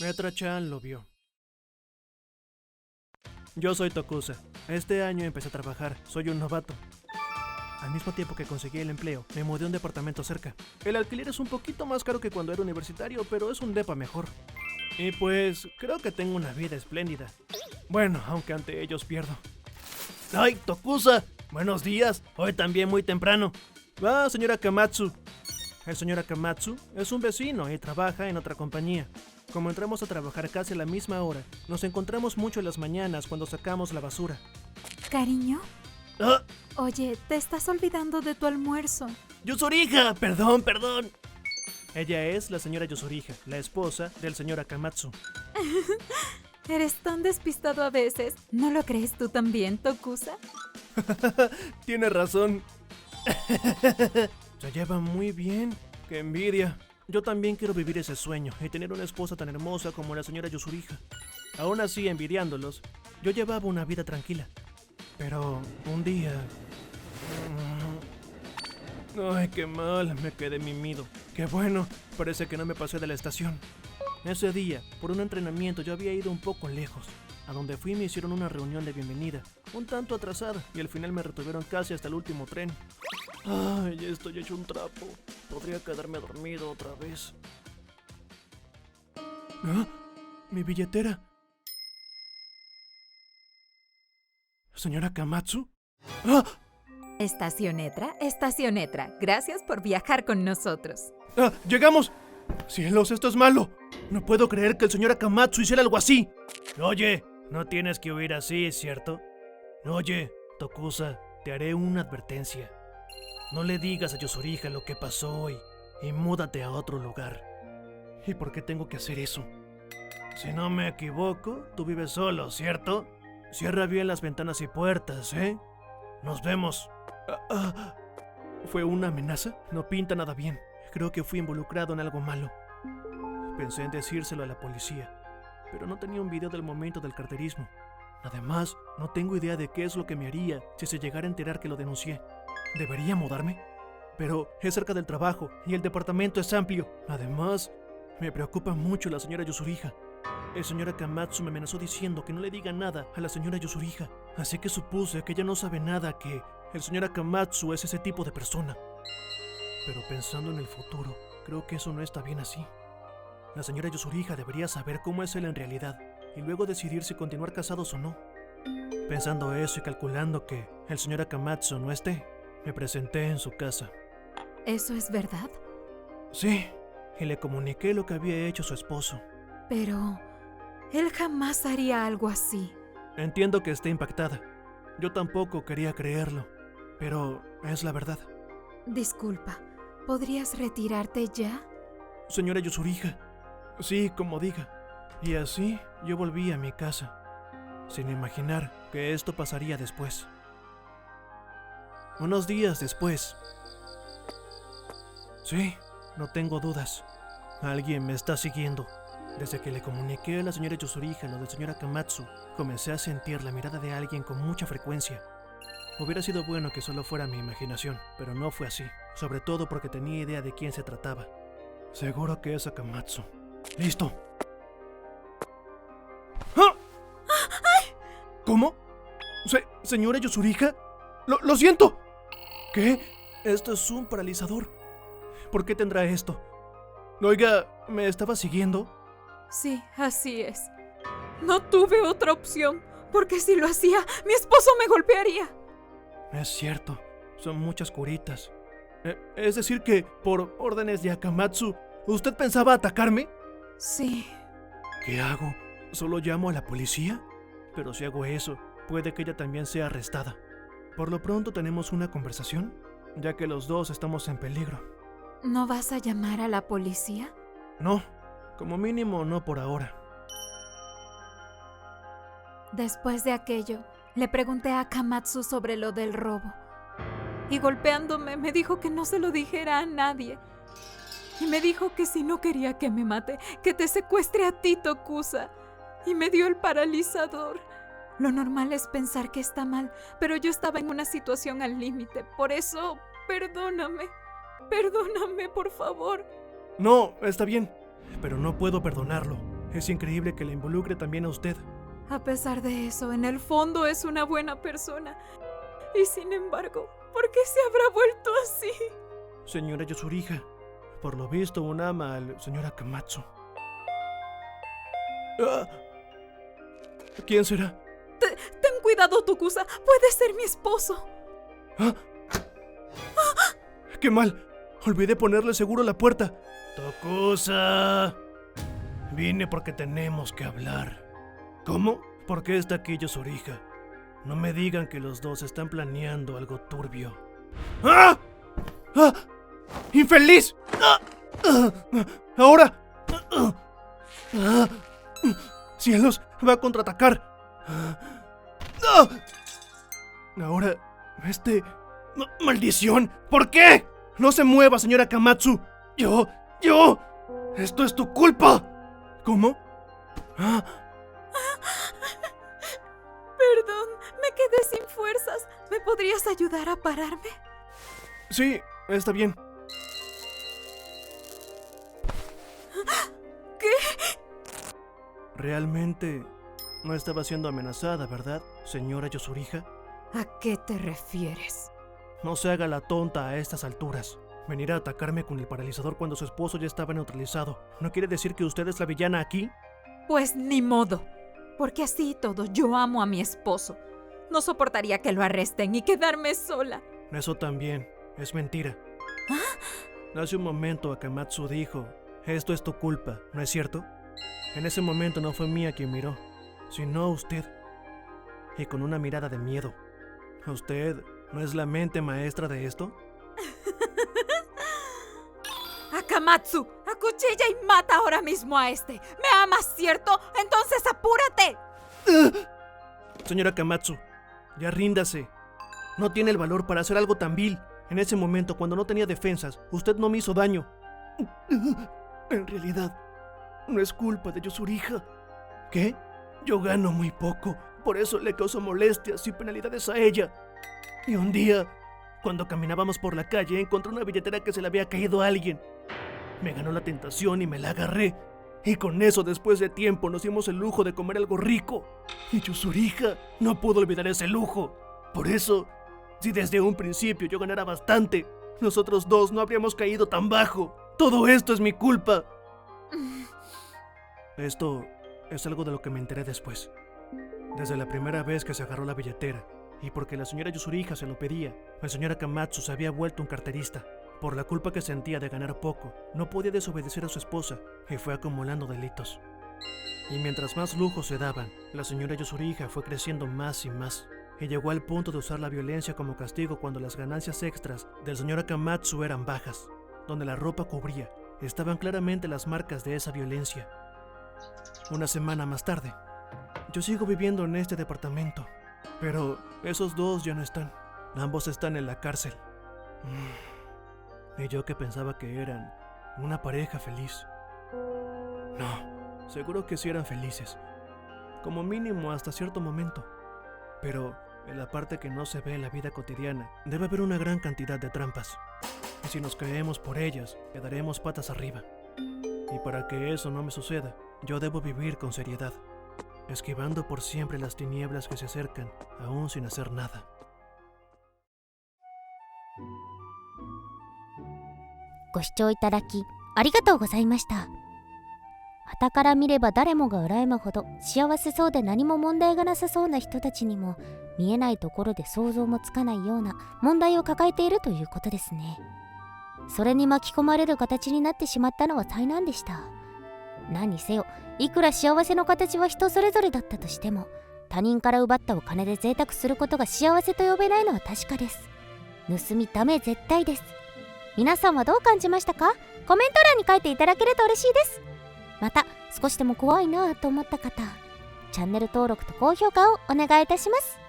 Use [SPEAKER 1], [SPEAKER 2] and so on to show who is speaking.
[SPEAKER 1] Metra-chan lo vio. Yo soy Tokusa. Este año empecé a trabajar. Soy un novato. Al mismo tiempo que conseguí el empleo, me mudé a un departamento cerca. El alquiler es un poquito más caro que cuando era universitario, pero es un depa mejor. Y pues, creo que tengo una vida espléndida. Bueno, aunque ante ellos pierdo. ¡Ay, Tokusa! Buenos días. Hoy también muy temprano. Va, señora Akamatsu. El señor Akamatsu es un vecino y trabaja en otra compañía. Como entramos a trabajar casi a la misma hora, nos encontramos mucho en las mañanas cuando sacamos la basura.
[SPEAKER 2] ¿Cariño?
[SPEAKER 1] ¡Ah!
[SPEAKER 2] Oye, te estás olvidando de tu almuerzo.
[SPEAKER 1] ¡Yusuriha! Perdón. Ella es la señora Yusuriha, la esposa del señor Akamatsu.
[SPEAKER 2] Eres tan despistado a veces. ¿No lo crees tú también, Tokusa?
[SPEAKER 1] Tiene razón. Se lleva muy bien. ¡Qué envidia! Yo también quiero vivir ese sueño y tener una esposa tan hermosa como la señora Yusuriha. Aún así, envidiándolos, yo llevaba una vida tranquila. Pero un día... Ay, qué mal, me quedé mimido. Qué bueno, parece que no me pasé de la estación. Ese día, por un entrenamiento, yo había ido un poco lejos. A donde fui me hicieron una reunión de bienvenida, un tanto atrasada, y al final me retuvieron casi hasta el último tren. Ay, ya estoy hecho un trapo. Podría quedarme dormido otra vez. ¿Ah? ¿Mi billetera? ¿Señora Akamatsu? ¡Ah!
[SPEAKER 2] Estacionetra, gracias por viajar con nosotros.
[SPEAKER 1] ¡Ah! ¡Llegamos! ¡Cielos, esto es malo! No puedo creer que el señor Akamatsu hiciera algo así. Oye, no tienes que huir así, ¿cierto? Oye, Tokusa, te haré una advertencia. No le digas a Yusuriha lo que pasó hoy y múdate a otro lugar. ¿Y por qué tengo que hacer eso? Si no me equivoco, tú vives solo, ¿cierto? Cierra bien las ventanas y puertas, ¿eh? Nos vemos. ¿Fue una amenaza? No pinta nada bien. Creo que fui involucrado en algo malo. Pensé en decírselo a la policía, pero no tenía un video del momento del carterismo. Además, no tengo idea de qué es lo que me haría si se llegara a enterar que lo denuncié. ¿Debería mudarme? Pero es cerca del trabajo y el departamento es amplio. Además, me preocupa mucho la señora Yusuriha. El señor Akamatsu me amenazó diciendo que no le diga nada a la señora Yusuriha. Así que supuse que ella no sabe nada, que el señor Akamatsu es ese tipo de persona. Pero pensando en el futuro, creo que eso no está bien así. La señora Yusuriha debería saber cómo es él en realidad y luego decidir si continuar casados o no. Pensando eso y calculando que el señor Akamatsu no esté, me presenté en su casa.
[SPEAKER 2] ¿Eso es verdad?
[SPEAKER 1] Sí, y le comuniqué lo que había hecho su esposo.
[SPEAKER 2] Pero... él jamás haría algo así.
[SPEAKER 1] Entiendo que esté impactada. Yo tampoco quería creerlo, pero es la verdad.
[SPEAKER 2] Disculpa, ¿podrías retirarte ya?
[SPEAKER 1] Señora Yusuriha, sí, como diga. Y así yo volví a mi casa, sin imaginar que esto pasaría después. Unos días después. Sí, no tengo dudas. Alguien me está siguiendo. Desde que le comuniqué a la señora Yusuriha lo del señor Akamatsu, comencé a sentir la mirada de alguien con mucha frecuencia. Hubiera sido bueno que solo fuera mi imaginación, pero no fue así, sobre todo porque tenía idea de quién se trataba. Seguro que es Akamatsu. ¡Listo! ¡Ah! ¿Cómo? ¿Señora Yusuriha? ¡Lo siento! ¿Qué? Esto es un paralizador. ¿Por qué tendrá esto? Oiga, ¿me estaba siguiendo?
[SPEAKER 2] Sí, así es. No tuve otra opción, porque si lo hacía, mi esposo me golpearía.
[SPEAKER 1] Es cierto, son muchas curitas. Es decir que, por órdenes de Akamatsu, ¿usted pensaba atacarme?
[SPEAKER 2] Sí.
[SPEAKER 1] ¿Qué hago? ¿Solo llamo a la policía? Pero si hago eso, puede que ella también sea arrestada. Por lo pronto tenemos una conversación, ya que los dos estamos en peligro.
[SPEAKER 2] ¿No vas a llamar a la policía?
[SPEAKER 1] No, como mínimo no por ahora.
[SPEAKER 2] Después de aquello, le pregunté a Akamatsu sobre lo del robo. Y golpeándome me dijo que no se lo dijera a nadie. Y me dijo que si no quería que me mate, que te secuestre a ti, Tokusa. Y me dio el paralizador. Lo normal es pensar que está mal, pero yo estaba en una situación al límite. Por eso, perdóname. Perdóname, por favor.
[SPEAKER 1] No, está bien, pero no puedo perdonarlo. Es increíble que le involucre también a usted.
[SPEAKER 2] A pesar de eso, en el fondo es una buena persona. Y sin embargo, ¿por qué se habrá vuelto así?
[SPEAKER 1] Señora Yoshuriha, por lo visto aún ama al señor Akamatsu. Ah, ¿quién será?
[SPEAKER 2] Ten cuidado, Tokusa. Puede ser mi esposo.
[SPEAKER 1] ¿Ah? ¡Qué mal! Olvidé ponerle seguro a la puerta. Tokusa, vine porque tenemos que hablar. ¿Cómo? ¿Por qué está aquí Yoshuriha? No me digan que los dos están planeando algo turbio. ¡Ah! ¡Ah! ¡Infeliz! ¡Ah! ¡Ah! ¡Ahora! ¡Ah! ¡Ah! ¡Cielos! ¡Va a contraatacar! ¡Ah! Ahora, ¡maldición! ¿Por qué? ¡No se mueva, señora Akamatsu! ¡Yo! ¡Esto es tu culpa! ¿Cómo? ¿Ah?
[SPEAKER 2] Perdón, me quedé sin fuerzas. ¿Me podrías ayudar a pararme?
[SPEAKER 1] Sí, está bien.
[SPEAKER 2] ¿Qué?
[SPEAKER 1] Realmente no estaba siendo amenazada, ¿verdad, señora Yoshuriha?
[SPEAKER 2] ¿A qué te refieres?
[SPEAKER 1] No se haga la tonta a estas alturas. Venir a atacarme con el paralizador cuando su esposo ya estaba neutralizado, ¿no quiere decir que usted es la villana aquí?
[SPEAKER 2] Pues ni modo. Porque así y todo, yo amo a mi esposo. No soportaría que lo arresten y quedarme sola.
[SPEAKER 1] Eso también es mentira.
[SPEAKER 2] ¿Ah?
[SPEAKER 1] Hace un momento Akamatsu dijo, esto es tu culpa, ¿no es cierto? En ese momento no fue mía quien miró, sino usted. Y con una mirada de miedo. ¿Usted no es la mente maestra de esto?
[SPEAKER 2] Akamatsu, acuchilla y mata ahora mismo a este. ¿Me amas, cierto? Entonces apúrate.
[SPEAKER 1] Señora Akamatsu, ya ríndase. No tiene el valor para hacer algo tan vil. En ese momento, cuando no tenía defensas, usted no me hizo daño. En realidad, no es culpa de Yoshuriha. ¿Qué? Yo gano muy poco, por eso le causo molestias y penalidades a ella. Y un día, cuando caminábamos por la calle, encontré una billetera que se le había caído a alguien. Me ganó la tentación y me la agarré. Y con eso, después de tiempo, nos dimos el lujo de comer algo rico. Y Yoshuriha no pudo olvidar ese lujo. Por eso, si desde un principio yo ganara bastante, nosotros dos no habríamos caído tan bajo. Todo esto es mi culpa. Esto es algo de lo que me enteré después. Desde la primera vez que se agarró la billetera, y porque la señora Yoshuriha se lo pedía, el señor Akamatsu se había vuelto un carterista. Por la culpa que sentía de ganar poco, no podía desobedecer a su esposa y fue acumulando delitos. Y mientras más lujos se daban, la señora Yoshuriha fue creciendo más y más, y llegó al punto de usar la violencia como castigo cuando las ganancias extras del señor Akamatsu eran bajas. Donde la ropa cubría, estaban claramente las marcas de esa violencia. Una semana más tarde, yo sigo viviendo en este departamento, pero esos dos ya no están. Ambos están en la cárcel. Y yo que pensaba que eran una pareja feliz. No, seguro que sí eran felices. Como mínimo hasta cierto momento. Pero en la parte que no se ve en la vida cotidiana, debe haber una gran cantidad de trampas. Y si nos caemos por ellas, quedaremos patas arriba. Y para que eso no me suceda, yo debo vivir con seriedad, esquivando por siempre las tinieblas que se acercan, aún sin hacer nada.
[SPEAKER 3] ご視聴いただきありがとうございました。傍から見れば誰もが羨むほど幸せそうで何も問題がなさそうな人たちにも見えないところで想像もつかないような問題を抱えているということですね。それに巻き込まれる形になってしまったのは災難でした。何にせよ、いくら幸せの形は人それぞれだったとしても、他人から奪ったお金で贅沢することが幸せと呼べないのは確かです。盗みダメ絶対です。皆さんはどう感じましたか？コメント欄に書いていただけると嬉しいです。また少しでも怖いなと思った方、チャンネル登録と高評価をお願いいたします。